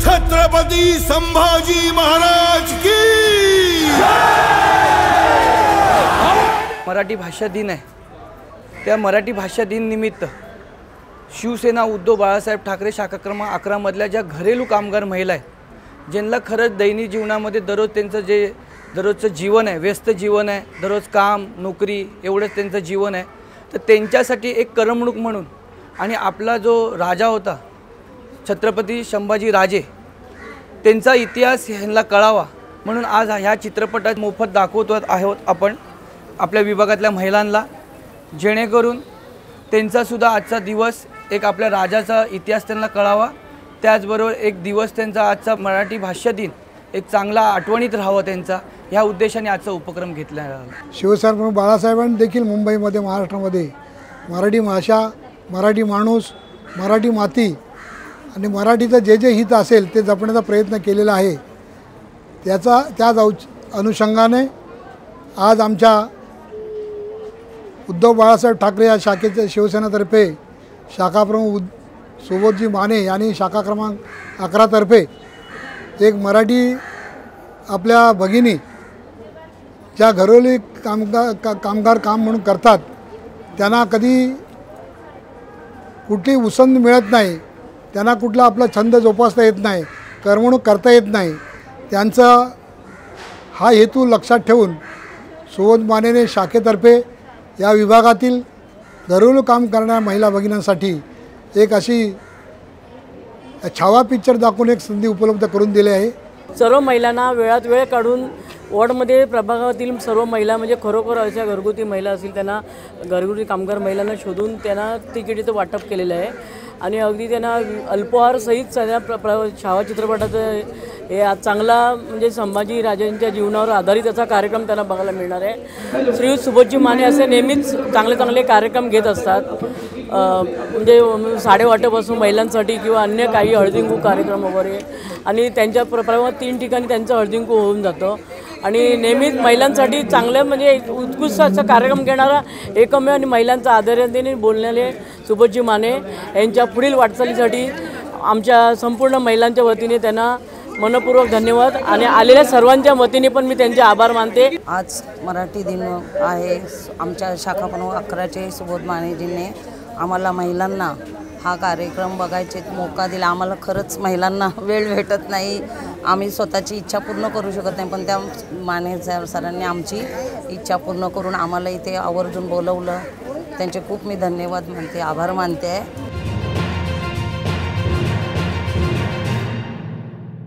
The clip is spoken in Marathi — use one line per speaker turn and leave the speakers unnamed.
छत्रपती संभाजी महाराज की।
मराठी भाषा दिन आहे। त्या मराठी भाषा दिन निमित्त शिवसेना उद्धव बाळासाहेब ठाकरे शाखा क्रमांक 11 मधल्या ज्या घरेलू कामगार महिला आहेत, ज्यांना खरंच दैनिक जीवनामध्ये दररोज त्यांचं जे दररोजचं जीवन आहे, व्यस्त जीवन आहे, दररोज काम नोकरी एवढंच त्यांचं जीवन आहे, तर त्यांच्यासाठी एक करमणूक म्हणून आणि आपला जो राजा होता छत्रपती संभाजी राजे, त्यांचा इतिहास ह्यांना कळावा म्हणून आज ह्या चित्रपटात मोफत दाखवत आहोत आपण आपल्या विभागातल्या महिलांना, जेणेकरून त्यांचासुद्धा आजचा दिवस एक आपल्या राजाचा इतिहास त्यांना कळावा, त्याचबरोबर एक दिवस त्यांचा आजचा मराठी भाषा दिन एक चांगला आठवणीत राहावा त्यांचा, ह्या उद्देशाने आजचा उपक्रम घेतला आहे।
शिवसेना बाळासाहेबांनी देखील मुंबईमध्ये महाराष्ट्रामध्ये मराठी भाषा, मराठी माणूस, मराठी माती आणि मराठीचं जे जे हित असेल ते जपण्याचा प्रयत्न केलेला आहे। त्याच अनुषंगाने आज आमच्या उद्धव बाळासाहेब ठाकरे या शाखेच्या शिवसेनेतर्फे शाखा प्रमुख सुबोधजी माने यांनी शाखा क्रमांक 11 तर्फे एक मराठी आपल्या भगिनी ज्या घरोली कामगार काम म्हणून करतात, त्यांना कधी कुठली उसंत मिळत नाही, त्यांना कुठला आपला छंद जोपासता येत नाही, करमणूक करता येत नाही, त्यांचा हा हेतू लक्षात ठेवून सुबोध मानेने शाखेतर्फे या विभागातील घरेलू काम करणाऱ्या महिला भगिनींसाठी एक अशी छावा पिक्चर दाखवून एक संधी उपलब्ध करून दिली आहे।
सर्व महिलांना वेळात वेळ काढून वॉर्डमध्ये प्रभागातील सर्व महिला म्हणजे खरोखर अशा घरगुती महिला असतील त्यांना घरगुती कामगार महिलांना शोधून त्यांना तिकिटीचं वाटप केलेलं आहे आणि अगदी त्यांना अल्पहारसहित सगळ्या छावा चित्रपटाचं हे आज चांगला म्हणजे संभाजी राजांच्या जीवनावर आधारित असा कार्यक्रम त्यांना बघायला मिळणार आहे। श्री सुबोधजी माने असे नेहमीच चांगले चांगले कार्यक्रम घेत असतात, म्हणजे साडेवाटापासून महिलांसाठी किंवा अन्य काही हळदीकुंकू कार्यक्रम वगैरे, आणि त्यांच्या प्रभागात 3 ठिकाणी त्यांचं हळदीकुंकू होऊन जातं आणि नेहमीच महिलांसाठी चांगलं म्हणजे उत्कृष्ट असा कार्यक्रम घेणारा एकमेव आणि महिलांचा आदराने बोलणारे सुबोधजी माने यांच्या पुढील वाटचालीसाठी आमच्या संपूर्ण महिलांच्या वतीने त्यांना मनपूर्वक धन्यवाद आणि आलेल्या सर्वांच्या वतीने पण मी त्यांचे आभार मानते।
आज मराठी दिन आहे। आमच्या शाखा प्रमुख 11चे सुबोध मानेजींनी आम्हाला महिलांना हा कार्यक्रम बघायचे मौका दिला। आम्हाला खरंच महिलांना वेळ भेटत नाही, आम्ही स्वतःची इच्छा पूर्ण करू शकत नाही, पण त्या माने सरांनी आमची इच्छा पूर्ण करून आम्हाला इथे आवर्जून बोलवलं, त्यांचे खूप मी धन्यवाद मानते, आभार मानते आहे।